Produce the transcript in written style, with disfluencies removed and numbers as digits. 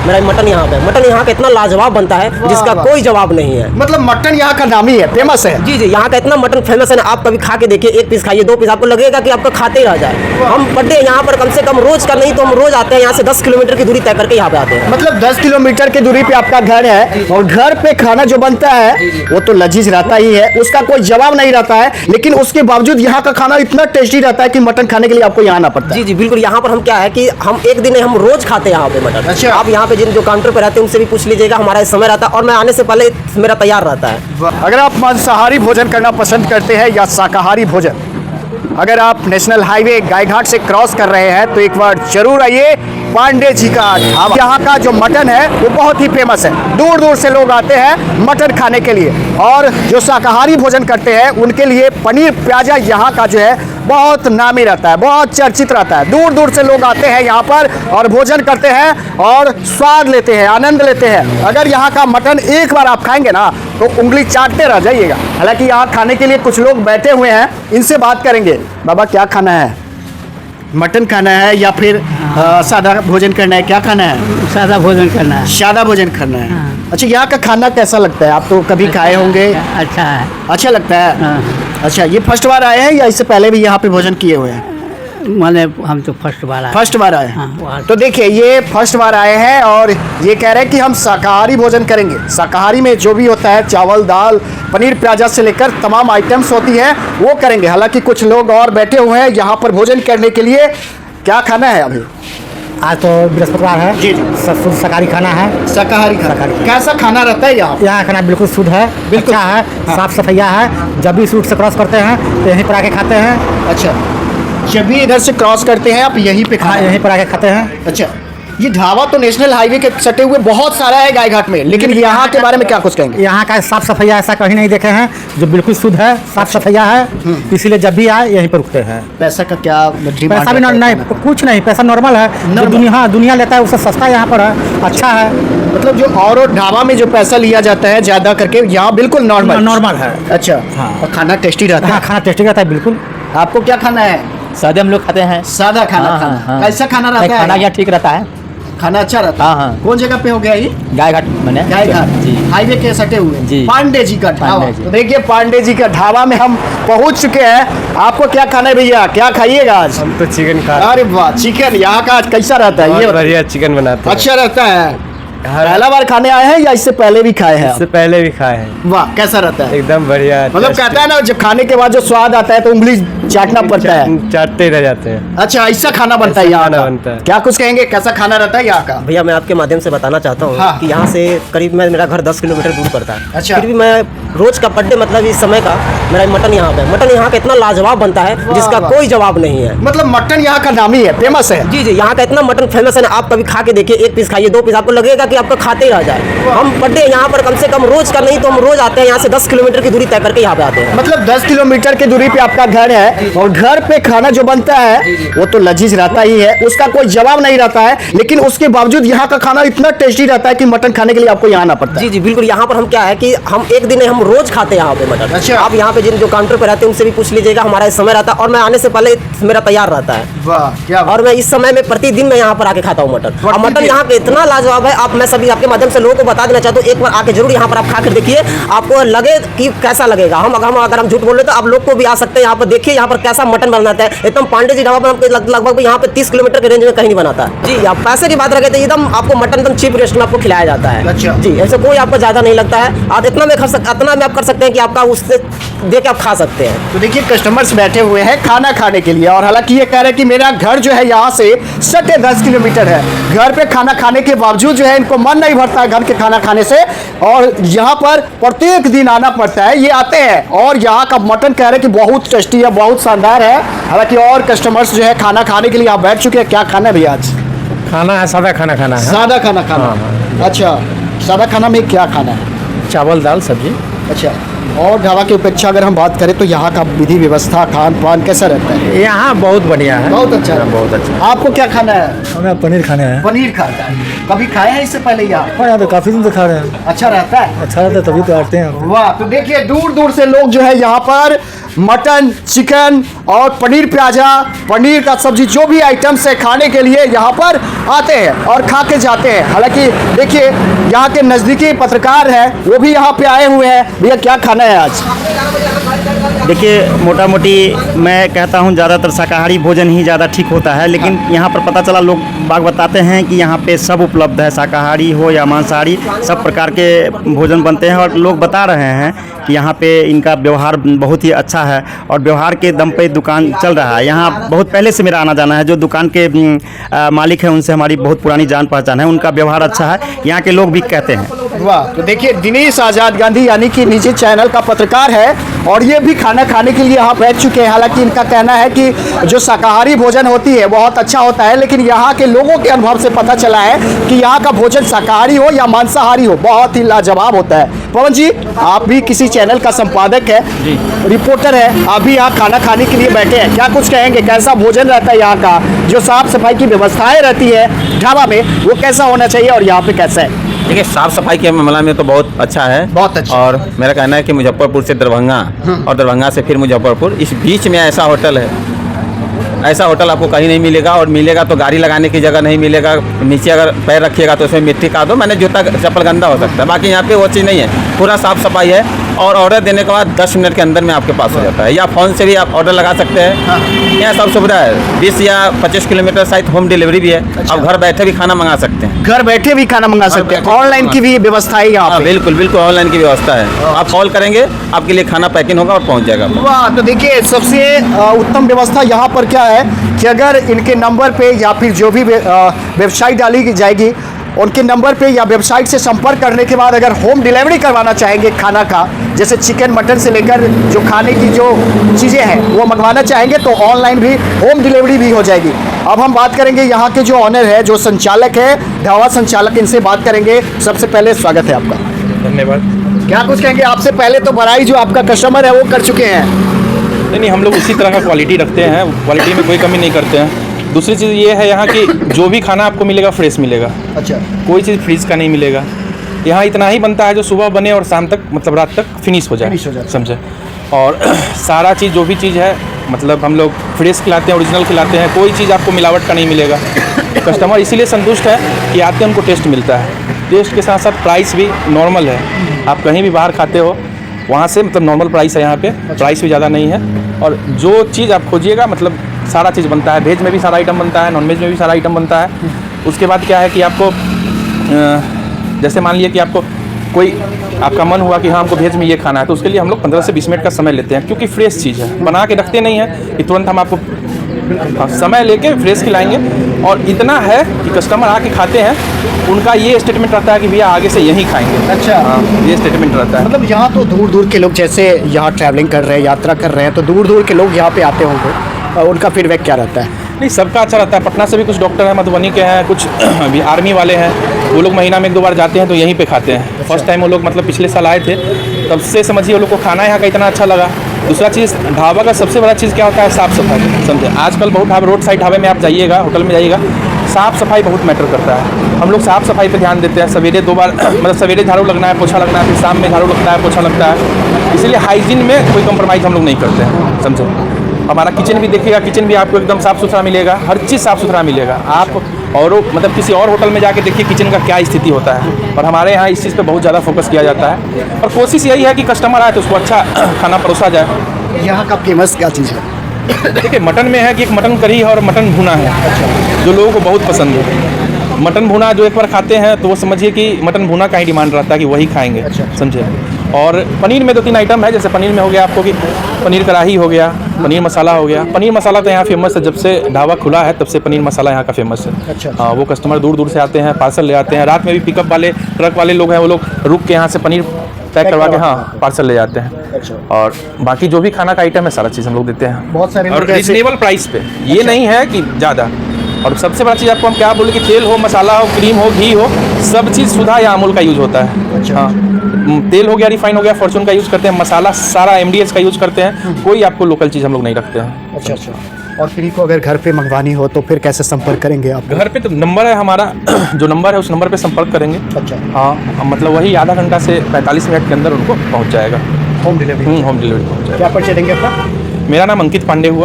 मेरा मटन यहाँ पे, मटन यहाँ का इतना लाजवाब बनता है जिसका कोई जवाब नहीं है। मतलब मटन यहाँ का नामी है, फेमस है। जी जी, यहाँ का इतना मटन फेमस है ना, आप कभी खा के देखिए, एक पीस खाइए, 2 पीस, आपको लगेगा कि आपका खाते ही रह जाए। हम बर्थडे यहाँ पर कम से कम रोज का नहीं तो हम रोज आते हैं, यहाँ से 10 किलोमीटर की दूरी तय करके यहाँ पे आते हैं। मतलब 10 किलोमीटर की दूरी पे आपका घर है और घर पे खाना जो बनता है वो तो लजीज रहता ही है, उसका कोई जवाब नहीं रहता है, लेकिन उसके बावजूद यहाँ का खाना इतना टेस्टी रहता है कि मटन खाने के लिए आपको यहाँ आना पड़ता है। जी जी बिल्कुल, यहाँ पर हम क्या है कि हम एक दिन हम रोज खाते हैं यहाँ पे मटन। अच्छा। आप यहाँ पे जिन जो काउंटर पे रहते हैं उनसे भी पूछ लीजिएगा, हमारा इस समय रहता है और मैं आने से पहले मेरा तैयार रहता है। अगर आप मांसाहारी भोजन करना पसंद करते हैं या शाकाहारी भोजन, अगर आप नेशनल हाईवे गायघाट से क्रॉस कर रहे हैं तो एक बार जरूर आइए पांडे जी का ढाबा। यहाँ का जो मटन है वो बहुत ही फेमस है, दूर दूर से लोग आते हैं मटन खाने के लिए। और जो शाकाहारी भोजन करते हैं उनके लिए पनीर प्याजा यहाँ का जो है बहुत नामी रहता है, बहुत चर्चित रहता है। दूर दूर से लोग आते हैं यहाँ पर और भोजन करते हैं और स्वाद लेते हैं, आनंद लेते हैं। अगर यहाँ का मटन एक बार आप खाएंगे ना तो उंगली चाटते रह जाइएगा। हालांकि यहाँ खाने के लिए कुछ लोग बैठे हुए हैं, इनसे बात करेंगे। बाबा क्या खाना है, मटन खाना है या फिर सादा भोजन करना है, क्या खाना है? सादा भोजन करना है। सादा भोजन करना है। हाँ। अच्छा, यहाँ का खाना कैसा लगता है? आप तो कभी खाए होंगे। अच्छा है। अच्छा लगता है। हाँ। अच्छा, ये फर्स्ट बार आए हैं या इससे पहले भी यहाँ पे भोजन किए हुए हैं? माने हम तो फर्स्ट बार आए। फर्स्ट बार आए हाँ, हैं। तो देखिए ये फर्स्ट बार आए हैं और ये कह रहे हैं कि हम शाकाहारी भोजन करेंगे। शाकाहारी में जो भी होता है, चावल, दाल, पनीर प्याजा से लेकर तमाम आइटम्स होती हैं वो करेंगे। हालांकि कुछ लोग और बैठे हुए हैं यहाँ पर भोजन करने के लिए। क्या खाना है अभी? आज तो बृहस्पतिवार है। जी जी। शुद्ध शाकाहारी खाना है। शाकाहारी खाना। कैसा खाना रहता है यहाँ? यहाँ खाना बिल्कुल शुद्ध है, बिल्कुल। अच्छा है। हाँ। साफ सफाइया है। जब भी सूट से क्रॉस करते हैं तो यहीं पर आके खाते हैं। अच्छा, जब भी इधर से क्रॉस करते हैं आप यहीं पे हाँ, खाना? यहीं पर आके खाते हैं। अच्छा, ये ढाबा तो नेशनल हाईवे के सटे हुए बहुत सारा है गायघाट में, लेकिन यहाँ के बारे में क्या कुछ कहेंगे? यहाँ का साफ सफाइया ऐसा कहीं नहीं देखे हैं, जो बिल्कुल शुद्ध है, साफ सफाइया है। इसीलिए जब भी आए यहीं पर रुकते हैं। पैसा का क्या डिमांड पैसा भी रहता है? नहीं, कुछ नहीं, पैसा नॉर्मल है। जो दुनिया लेता है उससे सस्ता यहाँ पर है, अच्छा है। मतलब जो और ढाबा में जो पैसा लिया जाता है ज्यादा करके, यहाँ बिल्कुल नॉर्मल है। अच्छा। हाँ। और खाना टेस्टी रहता हाँ, है। खाना टेस्टी रहता है बिल्कुल। आपको क्या खाना है? सादे हम लोग खाते हैं। सादा खाना हाँ, खाना। हाँ। कैसा खाना रहता है? खाना यहाँ ठीक रहता है, खाना अच्छा रहता हाँ, है। हाँ। कौन जगह पे हो गया ये? गायघाट मैंने गायघाट जी। हाईवे के सटे हुए जी। पांडे जी का ढाबा। पांडे जी। तो देखिए पांडे जी का ढाबा में हम पहुंच चुके हैं। आपको क्या खाना है भैया, क्या खाइएगा आज? हम तो चिकन खा अरे वाह, चिकन यहाँ का आज कैसा रहता है ये बहुत बताइए। बढ़िया चिकन बनाते हैं। अच्छा रहता है। पहला बार खाने आए हैं या इससे पहले भी खाए हैं? इससे पहले भी खाए हैं। वाह, कैसा रहता है? एकदम बढ़िया। मतलब कहता है ना, जब खाने के बाद जो स्वाद आता है तो उंगली चाटना पड़ता है। चाटते रह जाते हैं। अच्छा, ऐसा खाना बनता है ऐसा यहाँ खाना का? बनता है। क्या कुछ कहेंगे, कैसा खाना रहता है यहाँ का? भैया मैं आपके माध्यम से बताना चाहता हूँ हाँ। कि यहाँ से करीब मेरा घर 10 किलोमीटर दूर पड़ता है। अच्छा। फिर भी मैं रोज का बर्थडे मतलब इस समय का मेरा मटन यहाँ पे, मटन यहाँ का इतना लाजवाब बनता है जिसका वाह। कोई जवाब नहीं है। मतलब मटन यहाँ का नामी है, फेमस है। जी जी, यहाँ का इतना मटन फेमस है ना, आप कभी खा के देखिए, एक पीस खाइए, 2 पीस, आपको लगेगा कि आपका खाते ही रह जाए। हम बर्थडे यहाँ पर कम से कम रोज का नहीं तो हम रोज आते हैं, यहाँ से 10 किलोमीटर की दूरी तय करके यहाँ पे आते हैं। मतलब 10 किलोमीटर की दूरी पे आपका घर है और घर पे खाना जो बनता है वो तो लजीज रहता ही है, उसका कोई जवाब नहीं रहता है, लेकिन उसके बावजूद यहाँ का खाना इतना टेस्टी रहता है कि मटन खाने के लिए आपको यहाँ आना पड़ता है। जी जी बिल्कुल, यहाँ पर हम क्या है कि हम एक दिन हम रोज खाते हैं यहाँ पे मटन। अच्छा। आप यहाँ पे जिन जो काउंटर पे रहते हैं उनसे भी पूछ लीजिएगा, हमारा इस समय रहता है और मैं आने से पहले मेरा तैयार रहता है। वाह, क्या और मैं इस समय में प्रतिदिन मैं यहाँ पर आके खाता हूँ मटन। और मटन प्रतिदिन? यहाँ पे इतना लाजवाब है, आप मैं सभी आपके माध्यम से लोगों को बता देना चाहता हूँ, एक बार आके जरूर यहाँ पर आप खा कर देखिए, आपको लगे कि कैसा लगेगा। अगर हम झूठ बोल रहे तो आप लोग को भी आ सकते हैं यहाँ पर, देखिए यहाँ पर कैसा मटन बनाता है। एकदम पांडे जी ढाबा पर हमको लगभग यहाँ पे 30 किलोमीटर के रेंज में कहीं नहीं बनाता जी। आप पैसे की बात रखे तो एकदम आपको मटन एकदम चीप रेस्ट में आपको खिलाया जाता है। अच्छा। जी, ऐसे कोई आपको ज्यादा नहीं लगता है। आप इतना में आप कर सकते हैं कि आपका उससे दे के आप खा सकते हैं। तो देखिए कस्टमर्स बैठे हुए हैं खाना खाने के लिए, और हालांकि ये कह रहे हैं कि मेरा घर जो है यहाँ से सटे 10 किलोमीटर है। घर पे खाना खाने के बावजूद जो है इनको मन नहीं भरता है घर के खाना खाने से, और यहाँ पर प्रत्येक दिन आना पड़ता है। ये आते हैं और यहाँ का मटन कह रहे हैं कि बहुत टेस्टी है, बहुत शानदार है। हालांकि और कस्टमर्स जो है खाना खाने के लिए यहाँ बैठ चुके हैं। क्या खाना है भैया आज? खाना है, सादा खाना खाना है। सादा खाना खाना। हाँ, अच्छा, सादा खाना में क्या खाना है? चावल, दाल, सब्जी। अच्छा, और ढाबा की अपेक्षा अगर हम बात करें तो यहाँ का विधि व्यवस्था, खान पान कैसा रहता है? यहाँ बहुत बढ़िया है। बहुत अच्छा है। बहुत अच्छा। आपको क्या खाना है? हमें पनीर खाने हैं। पनीर खाता है। कभी खाए हैं इससे पहले यहाँ? और यहाँ तो काफी दिन से खा रहे हैं। अच्छा रहता है। अच्छा रहता है, तभी तो आते हैं। वाह, तो देखिए दूर दूर से लोग जो है यहाँ पर मटन, चिकन और पनीर प्याजा, पनीर का सब्जी, जो भी आइटम्स है खाने के लिए यहाँ पर आते हैं और खा के जाते हैं। हालांकि देखिए यहाँ के नज़दीकी पत्रकार हैं, वो भी यहाँ पे आए हुए हैं। भैया क्या खाना है आज? देखिए मोटा मोटी मैं कहता हूँ ज़्यादातर शाकाहारी भोजन ही ज़्यादा ठीक होता है, लेकिन यहाँ पर पता चला लोग बाग बताते हैं कि यहाँ पे सब उपलब्ध है, शाकाहारी हो या मांसाहारी सब प्रकार के भोजन बनते हैं। और लोग बता रहे हैं कि यहाँ पे इनका व्यवहार बहुत ही अच्छा है और व्यवहार के दम पे दुकान चल रहा है। यहाँ बहुत पहले से मेरा आना जाना है, जो दुकान के मालिक हैं उनसे हमारी बहुत पुरानी जान पहचान है, उनका व्यवहार अच्छा है, यहाँ के लोग भी कहते हैं। वाह, तो देखिए दिनेश आज़ाद गांधी यानी कि निजी चैनल का पत्रकार है और ये भी खाना खाने के लिए यहाँ बैठ चुके हैं। हालांकि इनका कहना है कि जो शाकाहारी भोजन होती है बहुत अच्छा होता है, लेकिन यहाँ के लोगों के अनुभव से पता चला है कि यहाँ का भोजन शाकाहारी हो या मांसाहारी हो बहुत ही लाजवाब होता है। पवन जी, आप भी किसी चैनल का संपादक है, रिपोर्टर है, आप भी यहाँ खाना खाने के लिए बैठे हैं, क्या कुछ कहेंगे? कैसा भोजन रहता है यहाँ का? जो साफ सफाई की व्यवस्थाएं रहती है ढाबा में वो कैसा होना चाहिए और यहाँ पे कैसा है? देखिए साफ सफाई के मामला में तो बहुत अच्छा है, बहुत अच्छा। और मेरा कहना है कि मुजफ्फरपुर से दरभंगा और दरभंगा से फिर मुजफ्फरपुर, इस बीच में ऐसा होटल है, ऐसा होटल आपको कहीं नहीं मिलेगा। और मिलेगा तो गाड़ी लगाने की जगह नहीं मिलेगा, नीचे अगर पैर रखिएगा तो उसमें मिट्टी का दो, मैंने जूता चप्पल गंदा हो सकता है। बाकी यहाँ पे वो चीज़ नहीं है, पूरा साफ सफाई है और ऑर्डर देने के बाद 10 मिनट के अंदर में आपके पास हो जाता है, या फ़ोन से भी आप ऑर्डर लगा सकते हैं। यहाँ सब सुविधा है, 20 या 25 किलोमीटर शायद होम डिलीवरी भी है। आप घर बैठे भी खाना मंगा सकते हैं, घर बैठे भी खाना मंगा सकते हैं, ऑनलाइन की भी व्यवस्था है यहाँ पे? बिल्कुल बिल्कुल ऑनलाइन की व्यवस्था है। आप कॉल करेंगे आपके लिए खाना पैकिंग होगा और पहुँच जाएगा। वाह, तो देखिए सबसे उत्तम व्यवस्था यहाँ पर क्या है कि अगर इनके नंबर पे या फिर जो भी वेबसाइट डाली जाएगी उनके नंबर पे या वेबसाइट से संपर्क करने के बाद अगर होम डिलीवरी करवाना चाहेंगे खाना का, जैसे चिकन मटन से लेकर जो खाने की जो चीज़ें हैं वो मंगवाना चाहेंगे तो ऑनलाइन भी होम डिलीवरी भी हो जाएगी। अब हम बात करेंगे यहाँ के जो ऑनर है, जो संचालक है, ढाबा संचालक, इनसे बात करेंगे। सबसे पहले स्वागत है आपका। धन्यवाद। क्या कुछ कहेंगे? आपसे पहले तो बड़ाई जो आपका कस्टमर है वो कर चुके हैं। नहीं, हम लोग उसी तरह का क्वालिटी रखते हैं, क्वालिटी में कोई कमी नहीं करते हैं। दूसरी चीज़ ये है यहाँ की जो भी खाना आपको मिलेगा फ्रेश मिलेगा। अच्छा, कोई चीज़ फ्रीज का नहीं मिलेगा। यहाँ इतना ही बनता है जो सुबह बने और शाम तक, मतलब रात तक फिनिश हो जाए, समझे। और सारा चीज़ जो भी चीज़ है मतलब हम लोग फ्रेश खिलाते हैं, ओरिजिनल खिलाते हैं, कोई चीज़ आपको मिलावट का नहीं मिलेगा। कस्टमर इसीलिए संतुष्ट है कि आते हैं उनको टेस्ट मिलता है। टेस्ट के साथ साथ प्राइस भी नॉर्मल है। आप कहीं भी बाहर खाते हो वहाँ से मतलब नॉर्मल प्राइस है यहाँ पे, प्राइस भी ज़्यादा नहीं है। और जो चीज़ आप खोजिएगा मतलब सारा चीज़ बनता है, वेज में भी सारा आइटम बनता है, नॉन वेज में भी सारा आइटम बनता है। उसके बाद क्या है कि आपको जैसे मान लिया कि आपको कोई आपका मन हुआ कि हाँ हमको वेज में ये खाना है, तो उसके लिए हम लोग 15 से 20 मिनट का समय लेते हैं, क्योंकि फ्रेश चीज़ है, बना के रखते नहीं है कि तुरंत हम आपको समय लेके फ्रेश खिलाएंगे। और इतना है कि कस्टमर आके खाते हैं, उनका ये स्टेटमेंट रहता है कि भैया आगे से यहीं खाएंगे। अच्छा, हाँ, ये स्टेटमेंट रहता है। मतलब यहाँ तो दूर दूर के लोग जैसे यहाँ ट्रैवलिंग कर रहे हैं, यात्रा कर रहे हैं, तो दूर दूर के लोग यहाँ पे आते होंगे, उनका फीडबैक क्या रहता है? नहीं, सबका अच्छा रहता है। पटना से भी कुछ डॉक्टर हैं, मधुबनी के हैं, कुछ अभी आर्मी वाले हैं, वो लोग महीना में 1-2 बार जाते हैं तो यहीं पे खाते हैं। फर्स्ट टाइम वो लोग मतलब पिछले साल आए थे, तब से समझिए वो लोग को खाना यहाँ का इतना अच्छा लगा। दूसरा चीज़, ढाबा का सबसे बड़ा चीज़ क्या होता है? साफ़ सफाई, समझे। आजकल बहुत ढाबे, रोड साइड ढाबे में आप जाइएगा, होटल में जाइएगा, साफ़ सफाई बहुत मैटर करता है। हम लोग साफ़ सफाई पे ध्यान देते हैं। सवेरे 2 बार मतलब सवेरे झाड़ू लगना है, पोछा लगना है, फिर शाम में झाड़ू लगता है, पोछा लगता है। इसीलिए हाइजीन में कोई कम्प्रोमाइज़ हम लोग नहीं करते हैं, समझे। हमारा किचन भी देखिएगा, किचन भी आपको एकदम साफ़ सुथरा मिलेगा, हर चीज़ साफ़ सुथरा मिलेगा। आप और मतलब किसी और होटल में जाके देखिए किचन का क्या स्थिति होता है, और हमारे यहाँ इस चीज़ पे बहुत ज़्यादा फोकस किया जाता है। और कोशिश यही है कि कस्टमर आए तो उसको अच्छा खाना परोसा जाए। यहाँ का फेमस क्या चीज़ है? देखिए मटन में है कि एक मटन करी है और मटन भुना है, जो लोगों को बहुत पसंद है। मटन भुना जो एक बार खाते हैं तो वो समझिए कि मटन भुना का ही डिमांड रहता है कि वही खाएंगे, समझे। और पनीर में 2-3 आइटम है, जैसे पनीर में हो गया आपको कि पनीर कढ़ाई हो गया, पनीर मसाला हो गया। पनीर मसाला तो यहाँ फेमस है, जब से ढाबा खुला है तब से पनीर मसाला यहाँ का फेमस है। वो कस्टमर दूर दूर से आते हैं, पार्सल ले आते हैं। रात में भी पिकअप वाले, ट्रक वाले लोग हैं, वो लोग रुक के यहाँ से पनीर पैक करवा के हाँ पार्सल ले जाते हैं। और बाकी जो भी खाना का आइटम है सारा चीज़ हम लोग देते हैं, बहुत सारे और रिजनेबल प्राइस पे। ये नहीं है कि ज़्यादा। और सबसे बड़ा चीज़ आपको हम क्या बोले कि तेल हो, मसाला हो, क्रीम हो, घी हो, सब चीज़ सुधा या अमूल का यूज़ होता है। हाँ, तेल हो गया, रिफाइन हो गया, फॉर्चून का यूज़ करते हैं। मसाला सारा MDH का यूज़ करते हैं, कोई आपको लोकल चीज़ हम लोग नहीं रखते हैं। अच्छा। और फिर को अगर घर पे मंगवानी हो तो फिर कैसे संपर्क करेंगे आप? घर पे तो नंबर है हमारा, जो नंबर है उस नंबर पे संपर्क करेंगे। अच्छा, हाँ, मतलब वही आधा घंटा से 45 मिनट के अंदर उनको पहुँच जाएगा। Home delivery? होम डिलीवरी पहुँच जाएगा। क्या परिचय देंगे अपना? मेरा नाम अंकित पांडे हुआ।